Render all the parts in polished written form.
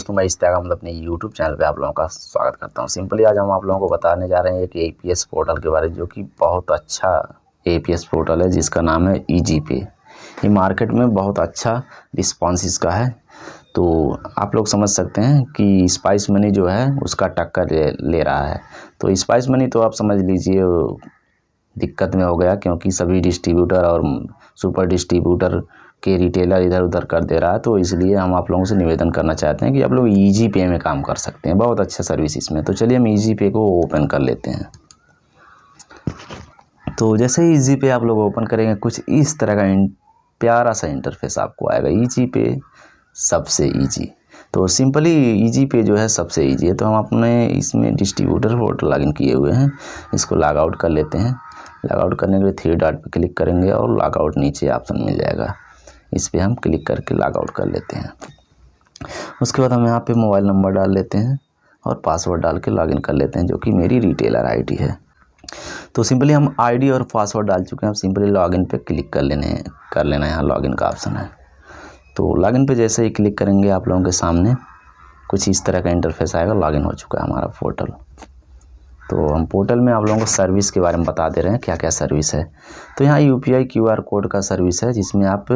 दोस्तों मैं इस अहमद अपने YouTube चैनल पे आप लोगों का स्वागत करता हूं। सिंपली आज हम आप लोगों को बताने जा रहे हैं एक APS पोर्टल के बारे में, जो कि बहुत अच्छा APS पोर्टल है जिसका नाम है EasyPay। ये मार्केट में बहुत अच्छा रिस्पॉन्स इसका है, तो आप लोग समझ सकते हैं कि स्पाइस मनी जो है उसका टक्कर ले रहा है। तो स्पाइस मनी तो आप समझ लीजिए दिक्कत में हो गया, क्योंकि सभी डिस्ट्रीब्यूटर और सुपर डिस्ट्रीब्यूटर के रिटेलर इधर उधर कर दे रहा है। तो इसलिए हम आप लोगों से निवेदन करना चाहते हैं कि आप लोग EasyPay में काम कर सकते हैं, बहुत अच्छा सर्विस इसमें। तो चलिए हम EasyPay को ओपन कर लेते हैं। तो जैसे ही EasyPay आप लोग ओपन करेंगे कुछ इस तरह का प्यारा सा इंटरफेस आपको आएगा। EasyPay सबसे ईजी। तो सिंपली EasyPay जो है सबसे ईजी है। तो हम अपने इसमें डिस्ट्रीब्यूटर पोर्टल लॉगिन किए हुए हैं, इसको लॉग आउट कर लेते हैं। लॉग आउट करने के लिए 3 डॉट पे क्लिक करेंगे और लॉग आउट नीचे ऑप्शन मिल जाएगा, इस पर हम क्लिक करके लॉग आउट कर लेते हैं। उसके बाद हम यहाँ पे मोबाइल नंबर डाल लेते हैं और पासवर्ड डाल के लॉगिन कर लेते हैं, जो कि मेरी रिटेलर आईडी है। तो सिंपली हम आईडी और पासवर्ड डाल चुके हैं। अब सिंपली लॉगिन पे क्लिक कर लेना है, यहाँ लॉगिन का ऑप्शन है। तो लॉगिन पे जैसे ही क्लिक करेंगे आप लोगों के सामने कुछ इस तरह का इंटरफेस आएगा। लॉगिन हो चुका है हमारा पोर्टल। तो हम पोर्टल में आप लोगों को सर्विस के बारे में बता दे रहे हैं, क्या क्या सर्विस है। तो यहाँ UPI QR कोड का सर्विस है, जिसमें आप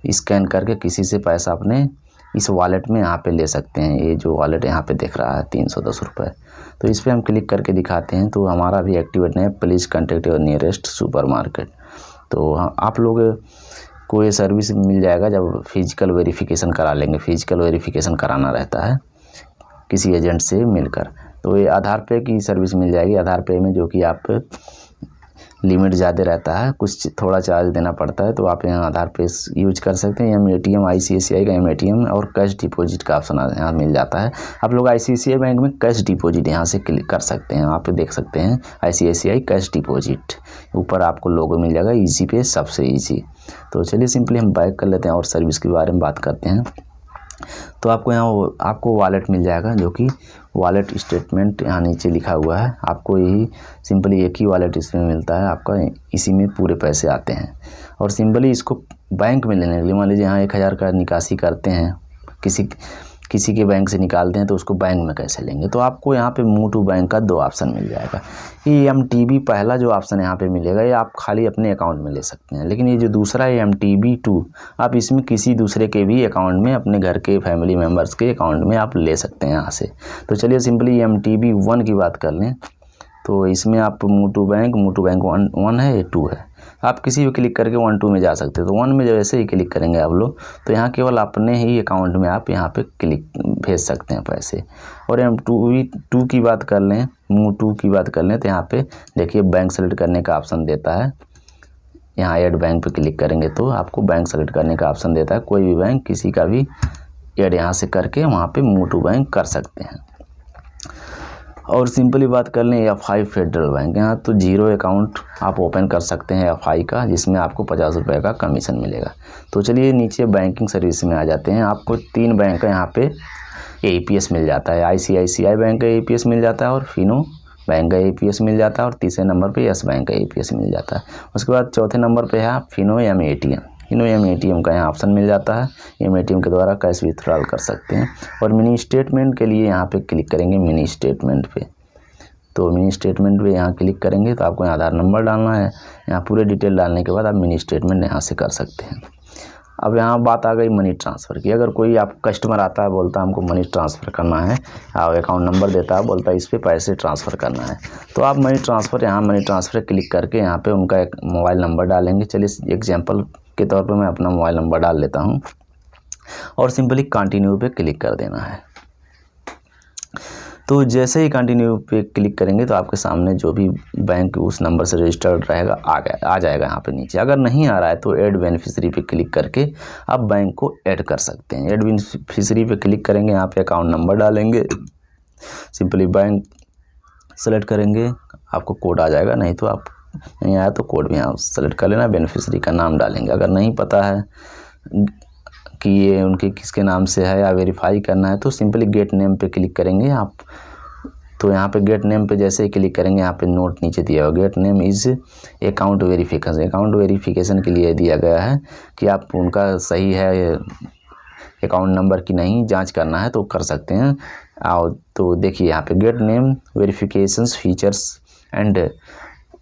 स्कैन करके किसी से पैसा अपने इस वॉलेट में यहाँ पे ले सकते हैं। ये जो वॉलेट यहाँ पे दिख रहा है 310 रुपये, तो इस पर हम क्लिक करके दिखाते हैं। तो हमारा भी एक्टिवेट नहीं है। Please contact your nearest super market. तो आप लोग को ये सर्विस मिल जाएगा जब फिजिकल वेरिफिकेशन करा लेंगे। फिजिकल वेरिफिकेशन कराना रहता है किसी एजेंट से मिलकर। तो ये आधार पे की सर्विस मिल जाएगी। आधार पे में जो कि आप लिमिट ज़्यादा रहता है, कुछ थोड़ा चार्ज देना पड़ता है, तो आप यहाँ आधार पे यूज कर सकते हैं। ATM ICICI का ATM और कैश डिपॉजिट का ऑप्शन यहाँ मिल जाता है। आप लोग ICICI बैंक में कैश डिपॉजिट यहाँ से क्लिक कर सकते हैं। आप देख सकते हैं ICICI कैश डिपॉजिट, ऊपर आपको लोगो मिल जाएगा EasyPay सबसे ईजी। तो चलिए सिंपली हम बैक कर लेते हैं और सर्विस के बारे में बात करते हैं। तो आपको यहाँ आपको वॉलेट मिल जाएगा, जो कि वॉलेट स्टेटमेंट यहाँ नीचे लिखा हुआ है। आपको यही सिंपली एक ही वॉलेट इसमें मिलता है, आपका इसी में पूरे पैसे आते हैं। और सिंपली इसको बैंक में लेने के लिए मान लीजिए यहाँ 1000 का निकासी करते हैं, किसी के बैंक से निकालते हैं, तो उसको बैंक में कैसे लेंगे। तो आपको यहाँ पे मूव टू बैंक का 2 ऑप्शन मिल जाएगा। ये MTB पहला जो ऑप्शन यहाँ पे मिलेगा, ये आप खाली अपने अकाउंट में ले सकते हैं। लेकिन ये जो दूसरा है MTB2, आप इसमें किसी दूसरे के भी अकाउंट में, अपने घर के फैमिली मेम्बर्स के अकाउंट में आप ले सकते हैं यहाँ से। तो चलिए सिंपली MTB1 की बात कर लें। तो इसमें आप मूव टू बैंक 1 है, 2 है। आप किसी भी क्लिक करके 1 2 में जा सकते हैं। तो 1 में जैसे ही क्लिक करेंगे आप लोग, तो यहाँ केवल अपने ही अकाउंट में आप यहाँ पे क्लिक भेज सकते हैं पैसे। और M2 की बात कर लें, मूव 2 की बात कर लें, तो यहाँ पे देखिए बैंक सेलेक्ट करने का ऑप्शन देता है। यहाँ ऐड बैंक पे क्लिक करेंगे तो आपको बैंक सेलेक्ट करने का ऑप्शन देता है। कोई भी बैंक किसी का भी ऐड यहाँ से करके वहाँ पे मूव टू बैंक कर सकते हैं। और सिंपली बात कर लें FI फेडरल बैंक, यहाँ तो 0 अकाउंट आप ओपन कर सकते हैं FI का, जिसमें आपको 50 रुपये का कमीशन मिलेगा। तो चलिए नीचे बैंकिंग सर्विस में आ जाते हैं। आपको 3 बैंक का यहाँ पे APS मिल जाता है। ICICI बैंक का APS मिल जाता है और फिनो बैंक का APS मिल जाता है और तीसरे नंबर पे यस बैंक का APS मिल जाता है। उसके बाद चौथे नंबर पे है फिनो ATM का यहाँ ऑप्शन मिल जाता है। ATM के द्वारा कैश विथड्रॉल कर सकते हैं। और मिनी स्टेटमेंट के लिए यहाँ पे क्लिक करेंगे, मिनी स्टेटमेंट पे। तो मिनी स्टेटमेंट पे यहाँ क्लिक करेंगे तो आपको आधार नंबर डालना है। यहाँ पूरे डिटेल डालने के बाद आप मिनी स्टेटमेंट यहाँ से कर सकते हैं। अब यहाँ बात आ गई मनी ट्रांसफ़र की। अगर कोई आप कस्टमर आता है, बोलता है हमको मनी ट्रांसफ़र करना है, और अकाउंट नंबर देता है, बोलता है इस पर पैसे ट्रांसफ़र करना है, तो आप मनी ट्रांसफ़र क्लिक करके यहाँ पे उनका एक मोबाइल नंबर डालेंगे। चलिए एग्जांपल के तौर पे मैं अपना मोबाइल नंबर डाल लेता हूँ और सिंपली कंटिन्यू पे क्लिक कर देना है। तो जैसे ही कंटिन्यू पे क्लिक करेंगे तो आपके सामने जो भी बैंक उस नंबर से रजिस्टर्ड रहेगा आ जाएगा यहाँ पे नीचे। अगर नहीं आ रहा है तो ऐड बेनिफिशियरी पे क्लिक करके आप बैंक को ऐड कर सकते हैं। ऐड बेनिफिशियरी पे क्लिक करेंगे, यहाँ पे अकाउंट नंबर डालेंगे, सिंपली बैंक सेलेक्ट करेंगे, आपको कोड आ जाएगा। नहीं तो आप नहीं आया तो कोड भी यहाँ सेलेक्ट कर लेना। बेनिफिशियरी का नाम डालेंगे। अगर नहीं पता है कि ये उनके किसके नाम से है या वेरीफाई करना है, तो सिंपली गेट नेम पे क्लिक करेंगे आप। तो यहाँ पे गेट नेम पे जैसे ही क्लिक करेंगे, यहाँ पे नोट नीचे दिया हुआ, gate name is account verification. Account verification के लिए दिया गया है कि आप उनका सही है अकाउंट नंबर की नहीं जांच करना है तो कर सकते हैं। आओ तो देखिए यहाँ पे gate name verifications features and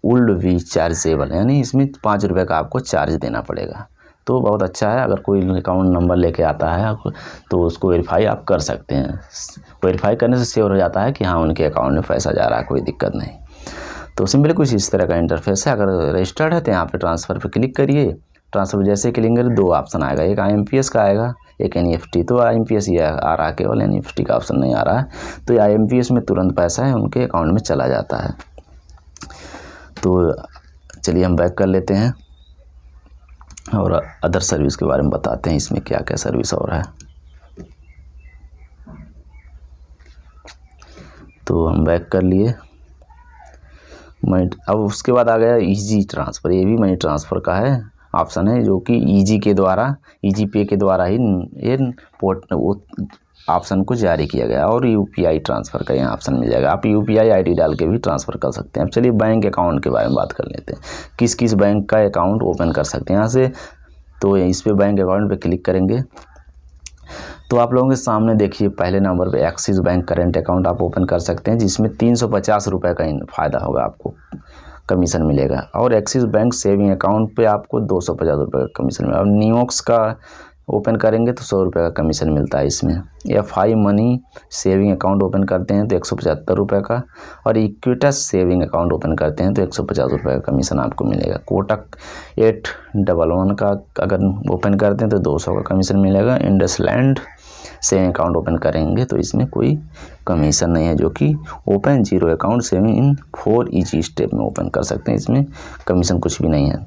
would be chargeable, यानी इसमें 5 रुपये का आपको चार्ज देना पड़ेगा। तो बहुत अच्छा है, अगर कोई अकाउंट नंबर लेके आता है तो उसको वेरीफाई आप कर सकते हैं। वेरीफाई करने से श्योर हो जाता है कि हाँ उनके अकाउंट में पैसा जा रहा है, कोई दिक्कत नहीं। तो सिंपली कुछ इस तरह का इंटरफेस है। अगर रजिस्टर्ड है तो यहाँ पे ट्रांसफ़र पे क्लिक करिए। ट्रांसफ़र जैसे क्लिक करें 2 ऑप्शन आएगा, एक IMPS का आएगा, एक NEFT। तो IMPS ये आ रहा है केवल, NEFT का ऑप्शन नहीं आ रहा है। तो IMPS में तुरंत पैसा है उनके अकाउंट में चला जाता है। तो चलिए हम बैक कर लेते हैं और अदर सर्विस के बारे में बताते हैं, इसमें क्या क्या सर्विस हो रहा है। तो हम बैक कर लिए। अब उसके बाद आ गया ईजी ट्रांसफ़र। ये भी मनी ट्रांसफ़र का है ऑप्शन है, जो कि ईजी के द्वारा, ईजी पे के द्वारा ही ये वो ऑप्शन को जारी किया गया। और UPI ट्रांसफ़र का यहाँ ऑप्शन मिल जाएगा, आप UPI ID डाल के भी ट्रांसफ़र कर सकते हैं। अब चलिए बैंक अकाउंट के बारे में बात कर लेते हैं, किस किस बैंक का अकाउंट ओपन कर सकते हैं यहाँ से। तो इस पे बैंक अकाउंट पे क्लिक करेंगे तो आप लोगों के सामने देखिए पहले नंबर पे एक्सिस बैंक करेंट अकाउंट आप ओपन कर सकते हैं, जिसमें 350 रुपये का फ़ायदा होगा, आपको कमीशन मिलेगा। और एक्सिस बैंक सेविंग अकाउंट पे आपको 250 रुपये का कमीशन मिलेगा। और नियोक्स का ओपन करेंगे तो 100 रुपये का कमीशन मिलता है इसमें। FI money saving account open करते हैं तो 175 रुपये का। और इक्विटस सेविंग अकाउंट ओपन करते हैं तो 150 रुपये का कमीशन आपको मिलेगा। कोटक 811 का अगर ओपन करते हैं तो 200 का कमीशन मिलेगा। इंडसलैंड सेविंग अकाउंट ओपन करेंगे तो इसमें कोई कमीशन नहीं है, जो कि open zero account saving in 4 easy step में ओपन कर सकते हैं, इसमें कमीशन कुछ भी नहीं है।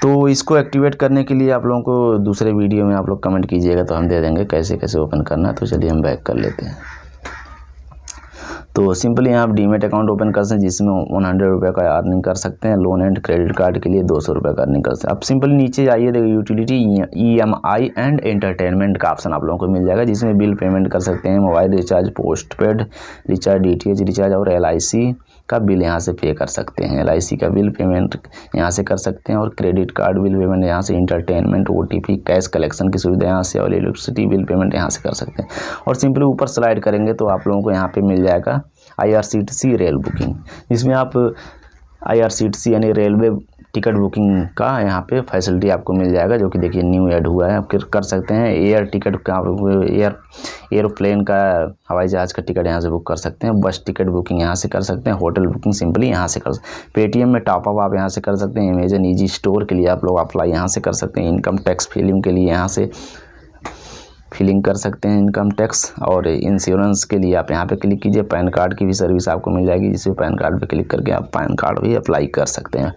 तो इसको एक्टिवेट करने के लिए आप लोगों को दूसरे वीडियो में आप लोग कमेंट कीजिएगा तो हम दे देंगे कैसे कैसे ओपन करना है। तो चलिए हम बैक कर लेते हैं। तो सिंपली यहाँ आप डीमेट अकाउंट ओपन कर सकते हैं, जिसमें 100 रुपये का अर्निंग कर सकते हैं। लोन एंड क्रेडिट कार्ड के लिए 200 रुपये का अर्निंग कर सकते हैं। अब सिंपली नीचे जाइए, देखिए यूटिलिटी EMI एंड एंटरटेनमेंट का ऑप्शन आप लोगों को मिल जाएगा, जिसमें बिल पेमेंट कर सकते हैं, mobile recharge, post paid recharge, DTH recharge और LIC का बिल यहाँ से पे कर सकते हैं। LIC का बिल पेमेंट यहाँ से कर सकते हैं और क्रेडिट कार्ड बिल पेमेंट यहाँ से, इंटरटेनमेंट, OTP, कैश कलेक्शन की सुविधा यहाँ से और इलेक्ट्रिसिटी बिल पेमेंट यहाँ से कर सकते हैं। और सिंपली ऊपर स्लाइड करेंगे तो आप लोगों को यहाँ पे मिल जाएगा IRCTC रेल बुकिंग, जिसमें आप IRCTC यानी रेलवे टिकट बुकिंग का यहाँ पे फैसिलिटी आपको मिल जाएगा, जो कि देखिए न्यू ऐड हुआ है। आप कर सकते हैं एयर टिकट का, एयरप्लेन का, हवाई जहाज़ का टिकट यहाँ से बुक कर सकते हैं। बस टिकट बुकिंग यहाँ से कर सकते हैं। होटल बुकिंग सिंपली यहाँ से कर सकते हैं। पेटीएम में टॉपअप आप यहाँ से कर सकते हैं। अमेजन ईजी स्टोर के लिए आप लोग अप्लाई यहाँ से कर सकते हैं। इनकम टैक्स फिलिंग के लिए यहाँ से फिलिंग कर सकते हैं इनकम टैक्स। और इंश्योरेंस के लिए आप यहाँ पे क्लिक कीजिए। पैन कार्ड की भी सर्विस आपको मिल जाएगी, जिसमें पैन कार्ड पे क्लिक करके आप पैन कार्ड भी अप्लाई कर सकते हैं।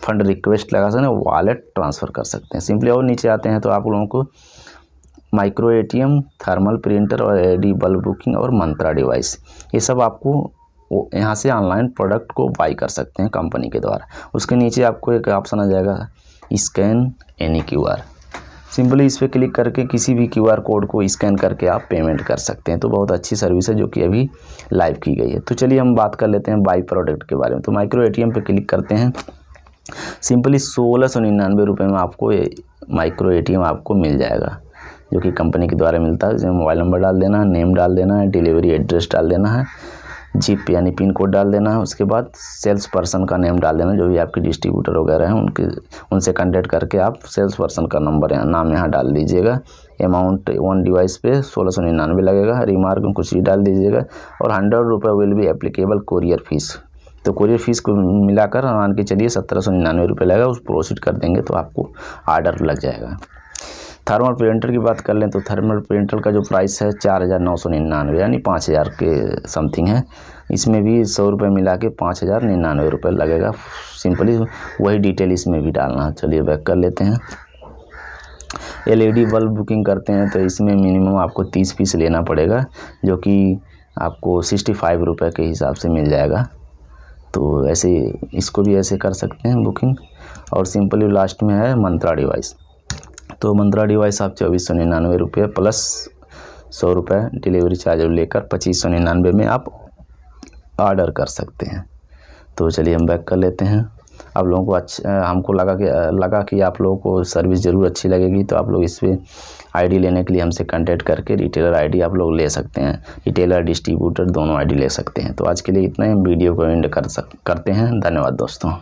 फंड रिक्वेस्ट लगा सकते हैं, वॉलेट ट्रांसफ़र कर सकते हैं सिंपली। और नीचे आते हैं तो आप लोगों को माइक्रो ATM, थर्मल प्रिंटर और LED बल्ब बुकिंग और मंत्रा डिवाइस, ये सब आपको यहाँ से ऑनलाइन प्रोडक्ट को बाई कर सकते हैं कंपनी के द्वारा। उसके नीचे आपको एक ऑप्शन आ जाएगा स्कैन एनी QR, सिंपली इस पर क्लिक करके किसी भी QR कोड को स्कैन करके आप पेमेंट कर सकते हैं। तो बहुत अच्छी सर्विस है जो कि अभी लाइव की गई है। तो चलिए हम बात कर लेते हैं बाई प्रोडक्ट के बारे में। तो माइक्रो ATM पे क्लिक करते हैं। सिंपली 1699 रुपये में आपको माइक्रो ATM आपको मिल जाएगा, जो कि कंपनी के द्वारा मिलता है। जिसमें मोबाइल नंबर डाल देना है, नेम डाल देना है, डिलीवरी एड्रेस डाल देना है, जिप यानी पिन कोड डाल देना है। उसके बाद सेल्स पर्सन का नेम डाल देना, जो भी आपके डिस्ट्रीब्यूटर वगैरह हैं उनसे कांटेक्ट करके आप सेल्स पर्सन का नंबर नाम यहाँ डाल दीजिएगा। अमाउंट 1 डिवाइस पे 1699 लगेगा। रिमार्क में कुछ ही डाल दीजिएगा। और 100 रुपये विल भी एप्लीकेबल कोरियर फीस। तो कोरियर फीस को मिलाकर मान के चलिए 1799 रुपये लगेगा। उस प्रोसीड कर देंगे तो आपको आर्डर लग जाएगा। थर्मल प्रिंटर की बात कर लें तो थर्मल प्रिंटर का जो प्राइस है 4999 यानी 5000 के समथिंग है। इसमें भी 100 रुपये मिला के 5099 रुपये लगेगा। सिंपली वही डिटेल इसमें भी डालना है। चलिए बैक कर लेते हैं। LED बल्ब बुकिंग करते हैं तो इसमें मिनिमम आपको 30 पीस लेना पड़ेगा, जो कि आपको 65 रुपये के हिसाब से मिल जाएगा। तो ऐसे इसको भी ऐसे कर सकते हैं बुकिंग। और सिंपली लास्ट में है मंत्रा डिवाइस। तो मंत्रा डिवाइस आप 2499 रुपये प्लस 100 रुपये डिलीवरी चार्ज लेकर 2599 में आप ऑर्डर कर सकते हैं। तो चलिए हम बैक कर लेते हैं। आप लोगों को हमको लगा कि आप लोगों को सर्विस ज़रूर अच्छी लगेगी, तो आप लोग इस पर आईडी लेने के लिए हमसे कांटेक्ट करके रिटेलर आईडी आप लोग ले सकते हैं। रिटेलर डिस्ट्रीब्यूटर दोनों आईडी ले सकते हैं। तो आज के लिए इतना ही, वीडियो को एंड करते हैं। धन्यवाद दोस्तों।